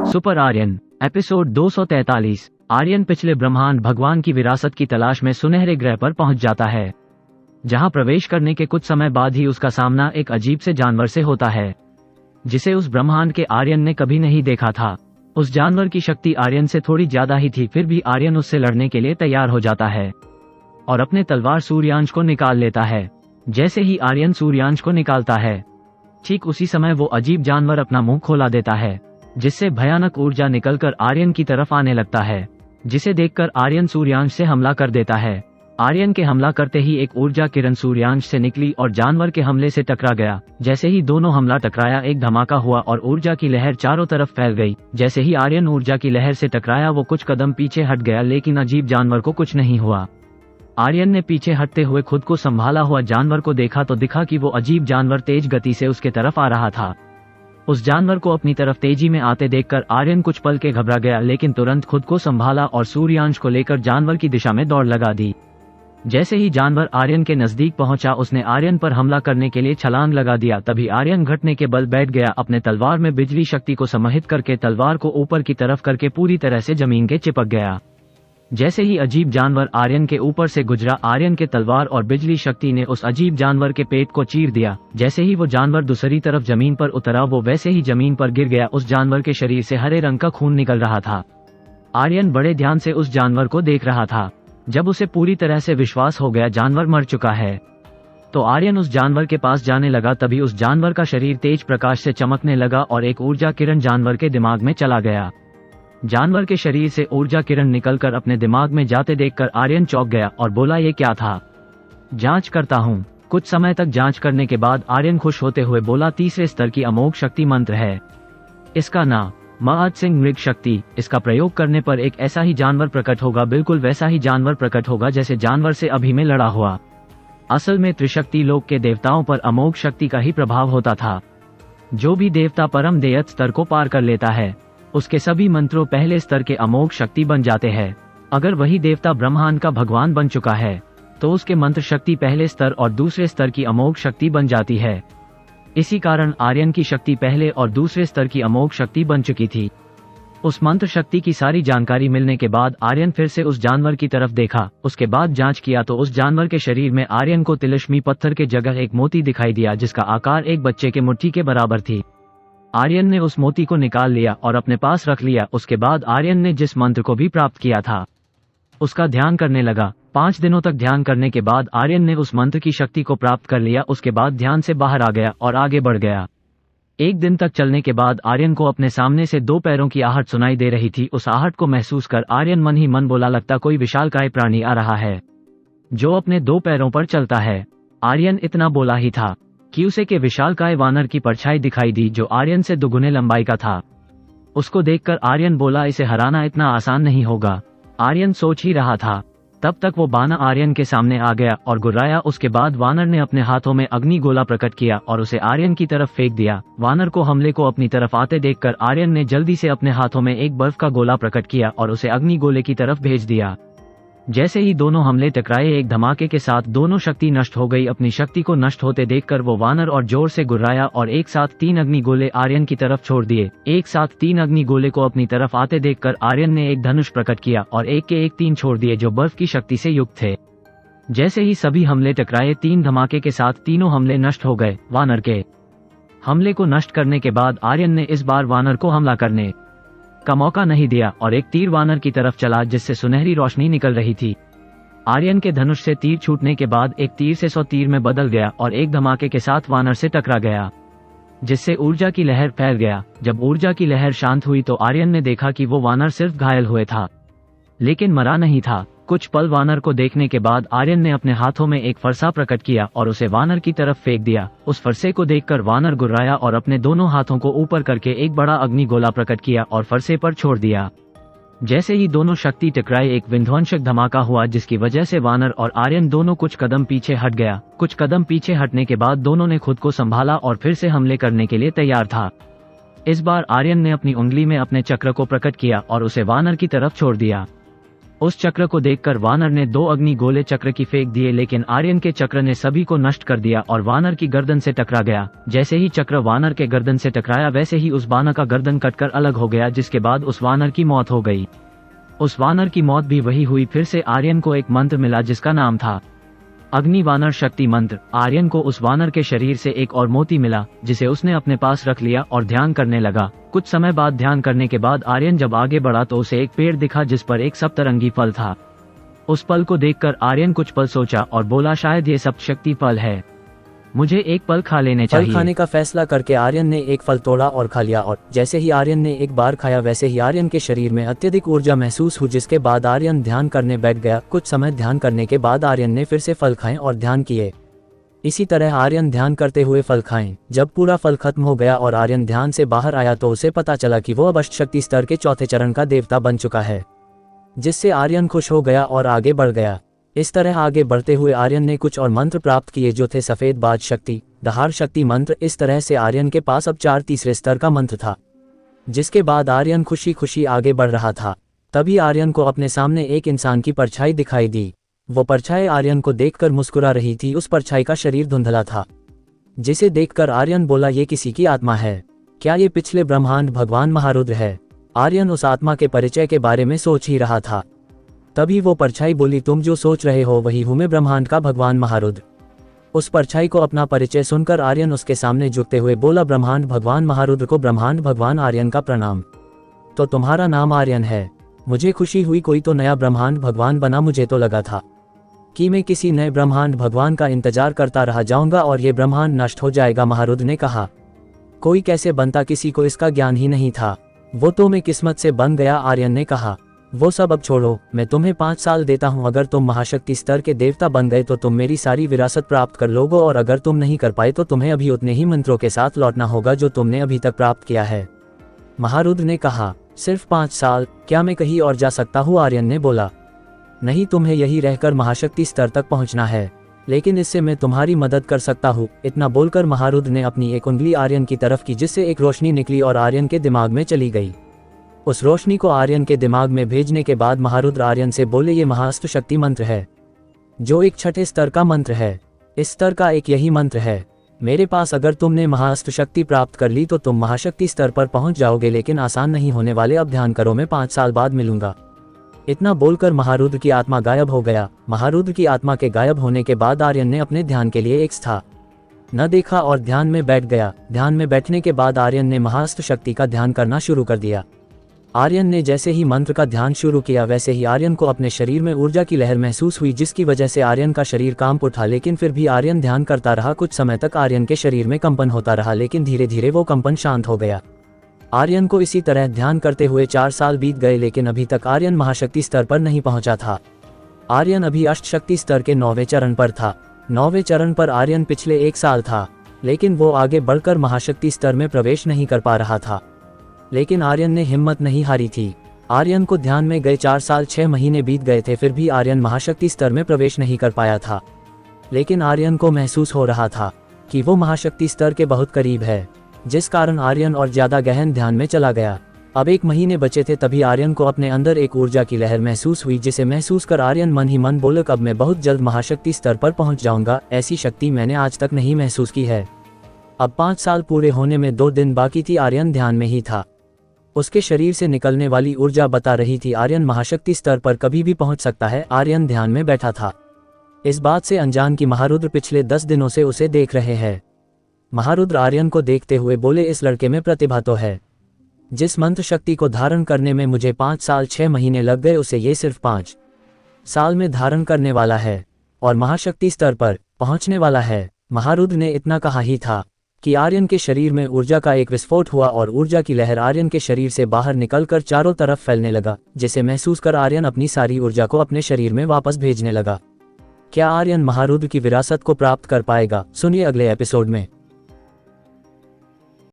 Super Aryan episode 243। Aryan पिछले ब्रह्मांड भगवान की विरासत की तलाश में सुनहरे ग्रह पर पहुंच जाता है, जहां प्रवेश करने के कुछ समय बाद ही उसका सामना एक अजीब से जानवर से होता है, जिसे उस ब्रह्मांड के आर्यन ने कभी नहीं देखा था। उस जानवर की शक्ति आर्यन से थोड़ी ज्यादा ही थी, फिर भी आर्यन उससे लड़ने के लिए तैयार हो जाता है और अपने तलवार सूर्यांश को निकाल लेता है। जैसे ही आर्यन सूर्यांश को निकालता है, ठीक उसी समय वो अजीब जानवर अपना मुंह खोला देता है, जिससे भयानक ऊर्जा निकलकर आर्यन की तरफ आने लगता है, जिसे देखकर आर्यन सूर्यांश से हमला कर देता है। आर्यन के हमला करते ही एक ऊर्जा किरण सूर्यांश से निकली और जानवर के हमले से टकरा गया। जैसे ही दोनों हमला टकराया, एक धमाका हुआ और ऊर्जा की लहर चारों तरफ फैल गई। जैसे ही आर्यन ऊर्जा की लहर से टकराया, वो कुछ कदम पीछे हट गया, लेकिन अजीब जानवर को कुछ नहीं हुआ। आर्यन ने पीछे हटते हुए खुद को संभाला हुआ जानवर को देखा तो दिखा कि वो अजीब जानवर तेज गति से उसके तरफ आ रहा था। उस जानवर को अपनी तरफ तेजी में आते देखकर आर्यन कुछ पल के घबरा गया, लेकिन तुरंत खुद को संभाला और सूर्यांश को लेकर जानवर की दिशा में दौड़ लगा दी। जैसे ही जानवर आर्यन के नजदीक पहुंचा, उसने आर्यन पर हमला करने के लिए छलांग लगा दिया। तभी आर्यन घटने के बल बैठ गया, अपने तलवार में बिजली शक्ति को समाहित करके तलवार को ऊपर की तरफ करके पूरी तरह से जमीन के चिपक गया। जैसे ही अजीब जानवर आर्यन के ऊपर से गुजरा, आर्यन के तलवार और बिजली शक्ति ने उस अजीब जानवर के पेट को चीर दिया। जैसे ही वो जानवर दूसरी तरफ जमीन पर उतरा, वो वैसे ही जमीन पर गिर गया। उस जानवर के शरीर से हरे रंग का खून निकल रहा था। आर्यन बड़े ध्यान से उस जानवर को देख रहा था। जब उसे पूरी तरह से विश्वास हो गया जानवर मर चुका है, तो आर्यन उस जानवर के पास जाने लगा। तभी उस जानवर का शरीर तेज प्रकाश से चमकने लगा और एक ऊर्जा किरण जानवर के दिमाग में चला गया। जानवर के शरीर से ऊर्जा किरण निकलकर अपने दिमाग में जाते देखकर आर्यन चौंक गया और बोला, ये क्या था? जांच करता हूँ। कुछ समय तक जांच करने के बाद आर्यन खुश होते हुए बोला, तीसरे स्तर की अमोघ शक्ति मंत्र है। इसका नाम महत सिंह मृग शक्ति। इसका प्रयोग करने पर एक ऐसा ही जानवर प्रकट होगा, बिल्कुल वैसा ही जानवर प्रकट होगा जैसे जानवर से अभी में लड़ा हुआ। असल में त्रिशक्ति लोक के देवताओं पर अमोघ शक्ति का ही प्रभाव होता था। जो भी देवता परम देयत स्तर को पार कर लेता है, उसके सभी मंत्रों पहले स्तर के अमोघ शक्ति बन जाते हैं। अगर वही देवता ब्रह्मांड का भगवान बन चुका है, तो उसके मंत्र शक्ति पहले स्तर और दूसरे स्तर की अमोघ शक्ति बन जाती है। इसी कारण आर्यन की शक्ति पहले और दूसरे स्तर की अमोघ शक्ति बन चुकी थी। उस मंत्र शक्ति की सारी जानकारी मिलने के बाद आर्यन फिर से उस जानवर की तरफ देखा। उसके बाद जांच किया तो उस जानवर के शरीर में आर्यन को तिलिस्मी पत्थर के जगह एक मोती दिखाई दिया, जिसका आकार एक बच्चे के मुट्ठी के बराबर थी। आर्यन ने उस मोती को निकाल लिया और अपने पास रख लिया। उसके बाद आर्यन ने जिस मंत्र को भी प्राप्त किया था, उसका ध्यान करने लगा। 5 दिनों तक ध्यान करने के बाद आर्यन ने उस मंत्र की शक्ति को प्राप्त कर लिया। उसके बाद ध्यान से बाहर आ गया और आगे बढ़ गया। 1 दिन तक चलने के बाद आर्यन को अपने सामने से 2 पैरों की आहट सुनाई दे रही थी। उस आहट को महसूस कर आर्यन मन ही मन बोला, लगता कोई विशालकाय प्राणी आ रहा है जो अपने 2 पैरों पर चलता है। आर्यन इतना बोला ही था कि उसे के विशालकाय वानर की परछाई दिखाई दी, जो आर्यन से दुगुने लंबाई का था। उसको देखकर आर्यन बोला, इसे हराना इतना आसान नहीं होगा। आर्यन सोच ही रहा था, तब तक वो बानर आर्यन के सामने आ गया और गुर्राया। उसके बाद वानर ने अपने हाथों में अग्नि गोला प्रकट किया और उसे आर्यन की तरफ फेंक दिया। वानर को हमले को अपनी तरफ आते देखकर आर्यन ने जल्दी से अपने हाथों में एक बर्फ का गोला प्रकट किया और उसे अग्नि गोले की तरफ भेज दिया। जैसे ही दोनों हमले टकराए, एक धमाके के साथ दोनों शक्ति नष्ट हो गई। अपनी शक्ति को नष्ट होते देखकर वो वानर और जोर से गुर्राया और एक साथ 3 अग्नि गोले आर्यन की तरफ छोड़ दिए। एक साथ 3 अग्नि गोले को अपनी तरफ आते देखकर आर्यन ने एक धनुष प्रकट किया और एक के एक 3 छोड़ दिए, जो बर्फ की शक्ति से युक्त थे। जैसे ही सभी हमले टकराए, 3 धमाके के साथ तीनों हमले नष्ट हो गए। वानर के हमले को नष्ट करने के बाद आर्यन ने इस बार वानर को हमला करने का मौका नहीं दिया और एक तीर वानर की तरफ चला, जिससे सुनहरी रोशनी निकल रही थी। आर्यन के धनुष से तीर छूटने के बाद एक तीर से 100 तीर में बदल गया और एक धमाके के साथ वानर से टकरा गया, जिससे ऊर्जा की लहर फैल गया। जब ऊर्जा की लहर शांत हुई तो आर्यन ने देखा कि वो वानर सिर्फ घायल हुए था, लेकिन मरा नहीं था। कुछ पल वानर को देखने के बाद आर्यन ने अपने हाथों में एक फरसा प्रकट किया और उसे वानर की तरफ फेंक दिया। उस फरसे को देखकर वानर गुर्राया और अपने दोनों हाथों को ऊपर करके एक बड़ा अग्नि गोला प्रकट किया और फरसे पर छोड़ दिया। जैसे ही दोनों शक्ति टकराए, एक विध्वंसक धमाका हुआ, जिसकी वजह से वानर और आर्यन दोनों कुछ कदम पीछे हट गया। कुछ कदम पीछे हटने के बाद दोनों ने खुद को संभाला और फिर से हमले करने के लिए तैयार था। इस बार आर्यन ने अपनी उंगली में अपने चक्र को प्रकट किया और उसे वानर की तरफ छोड़ दिया। उस चक्र को देखकर वानर ने 2 अग्नि गोले चक्र की फेंक दिए, लेकिन आर्यन के चक्र ने सभी को नष्ट कर दिया और वानर की गर्दन से टकरा गया। जैसे ही चक्र वानर के गर्दन से टकराया वैसे ही उस वानर का गर्दन कटकर अलग हो गया, जिसके बाद उस वानर की मौत हो गई। उस वानर की मौत भी वही हुई। फिर से आर्यन को एक मंत्र मिला जिसका नाम था अग्नि वानर शक्ति मंत्र। आर्यन को उस वानर के शरीर से एक और मोती मिला जिसे उसने अपने पास रख लिया और ध्यान करने लगा। कुछ समय बाद ध्यान करने के बाद आर्यन जब आगे बढ़ा तो उसे एक पेड़ दिखा जिस पर एक सप्तरंगी फल था। उस फल को देखकर आर्यन कुछ पल सोचा और बोला, शायद ये सप्तशक्ति फल है, मुझे एक फल खा लेने चाहिए। फल खाने का फैसला करके आर्यन ने एक फल तोड़ा और खा लिया, और जैसे ही आर्यन ने एक बार खाया वैसे ही आर्यन के शरीर में अत्यधिक ऊर्जा महसूस हुई, जिसके बाद आर्यन ध्यान करने बैठ गया। कुछ समय ध्यान करने के बाद आर्यन ने फिर से फल खाए और ध्यान किए। इसी तरह आर्यन ध्यान करते हुए फल खाएं। जब पूरा फल खत्म हो गया और आर्यन ध्यान से बाहर आया तो उसे पता चला कि वो अब अष्टशक्ति स्तर के चौथे चरण का देवता बन चुका है, जिससे आर्यन खुश हो गया और आगे बढ़ गया। इस तरह आगे बढ़ते हुए आर्यन ने कुछ और मंत्र प्राप्त किए जो थे सफेद बाज शक्ति, दहाड़ शक्ति मंत्र। इस तरह से आर्यन के पास अब 4 तीसरे स्तर का मंत्र था, जिसके बाद आर्यन खुशी खुशी आगे बढ़ रहा था। तभी आर्यन को अपने सामने एक इंसान की परछाई दिखाई दी। वो परछाई आर्यन को देखकर मुस्कुरा रही थी। उस परछाई का शरीर धुंधला था, जिसे देखकर आर्यन बोला, ये किसी की आत्मा है क्या? ये पिछले ब्रह्मांड भगवान महारुद्र है। आर्यन उस आत्मा के परिचय के बारे में सोच ही रहा था। तभी वो परछाई बोली, तुम जो सोच रहे हो वही हूँ मैं, ब्रह्मांड का भगवान महारुद्र। उस परछाई को अपना परिचय सुनकर आर्यन उसके सामने झुकते हुए बोला, ब्रह्मांड भगवान महारुद्र को ब्रह्मांड भगवान आर्यन का प्रणाम। तो तुम्हारा नाम आर्यन है, मुझे खुशी हुई, कोई तो नया ब्रह्मांड भगवान बना। मुझे तो लगा था कि मैं किसी नए ब्रह्मांड भगवान का इंतजार करता रह जाऊंगा और ये ब्रह्मांड नष्ट हो जाएगा। महारुद्र ने कहा, कोई कैसे बनता, किसी को इसका ज्ञान ही नहीं था, वो तो मैं किस्मत से बन गया। आर्यन ने कहा, वो सब अब छोड़ो, मैं तुम्हें 5 साल देता हूँ। अगर तुम महाशक्ति स्तर के देवता बन गए तो तुम मेरी सारी विरासत प्राप्त कर लोगे, और अगर तुम नहीं कर पाए तो तुम्हें अभी उतने ही मंत्रों के साथ लौटना होगा जो तुमने अभी तक प्राप्त किया है। महारुद्र ने कहा, सिर्फ 5 साल, क्या मैं कहीं और जा सकता हूँ? आर्यन ने बोला, नहीं, तुम्हें यही रहकर महाशक्ति स्तर तक पहुँचना है, लेकिन इससे मैं तुम्हारी मदद कर सकता हूँ। इतना बोलकर महारुद्र ने अपनी एक उंगली आर्यन की तरफ की, जिससे एक रोशनी निकली और आर्यन के दिमाग में चली गई। उस रोशनी को आर्यन के दिमाग में भेजने के बाद महारुद्र आर्यन से बोले, ये महाअस्त्र शक्ति मंत्र है, जो एक 6ठे स्तर का मंत्र है। इस स्तर का एक यही मंत्र है मेरे पास। अगर तुमने महाअस्त्र शक्ति प्राप्त कर ली तो तुम महाशक्ति स्तर पर पहुंच जाओगे, लेकिन आसान नहीं होने वाले। अब ध्यान करो, मैं 5 साल बाद मिलूंगा। इतना बोलकर महारुद्र की आत्मा गायब हो गया। महारुद्र की आत्मा के गायब होने के बाद आर्यन ने अपने ध्यान के लिए एक स्थान न देखा और ध्यान में बैठ गया। ध्यान में बैठने के बाद आर्यन ने महाअस्त्र शक्ति का ध्यान करना शुरू कर दिया। आर्यन ने जैसे ही मंत्र का ध्यान शुरू किया वैसे ही आर्यन को अपने शरीर में ऊर्जा की लहर महसूस हुई, जिसकी वजह से आर्यन का शरीर कांप उठा। लेकिन फिर भी आर्यन ध्यान करता रहा। कुछ समय तक आर्यन के शरीर में कंपन होता रहा, लेकिन धीरे धीरे वो कंपन शांत हो गया। आर्यन को इसी तरह ध्यान करते हुए 4 साल बीत गए, लेकिन अभी तक आर्यन महाशक्ति स्तर पर नहीं पहुंचा था। आर्यन अभी अष्टशक्ति स्तर के 9वें चरण पर था। 9वें चरण पर आर्यन पिछले 1 साल था, लेकिन वो आगे बढ़कर महाशक्ति स्तर में प्रवेश नहीं कर पा रहा था। लेकिन आर्यन ने हिम्मत नहीं हारी थी। आर्यन को ध्यान में गए 4 साल 6 महीने बीत गए थे, फिर भी आर्यन महाशक्ति स्तर में प्रवेश नहीं कर पाया था। लेकिन आर्यन को महसूस हो रहा था कि वो महाशक्ति स्तर के बहुत करीब है, जिस कारण आर्यन और ज्यादा गहन ध्यान में चला गया। अब 1 महीने बचे थे, तभी आर्यन को अपने अंदर एक ऊर्जा की लहर महसूस हुई, जिसे महसूस कर आर्यन मन ही मन बोले, अब मैं बहुत जल्द महाशक्ति स्तर पर पहुंच जाऊंगा। ऐसी शक्ति मैंने आज तक नहीं महसूस की है। अब 5 साल पूरे होने में 2 दिन बाकी थी। आर्यन ध्यान में ही था। उसके शरीर से निकलने वाली ऊर्जा बता रही थी आर्यन महाशक्ति स्तर पर कभी भी पहुंच सकता है। आर्यन ध्यान में बैठा था, इस बात से अनजान कि महारुद्र पिछले 10 दिनों से उसे देख रहे हैं। महारुद्र आर्यन को देखते हुए बोले, इस लड़के में प्रतिभा तो है। जिस मंत्र शक्ति को धारण करने में मुझे 5 साल 6 महीने लग गए, उसे ये सिर्फ 5 साल में धारण करने वाला है और महाशक्ति स्तर पर पहुंचने वाला है। महारुद्र ने इतना कहा ही था कि आर्यन के शरीर में ऊर्जा का एक विस्फोट हुआ और ऊर्जा की लहर आर्यन के शरीर से बाहर निकलकर चारों तरफ फैलने लगा, जिसे महसूस कर आर्यन अपनी सारी ऊर्जा को अपने शरीर में वापस भेजने लगा। क्या आर्यन महारुद्र की विरासत को प्राप्त कर पाएगा? सुनिए अगले एपिसोड में।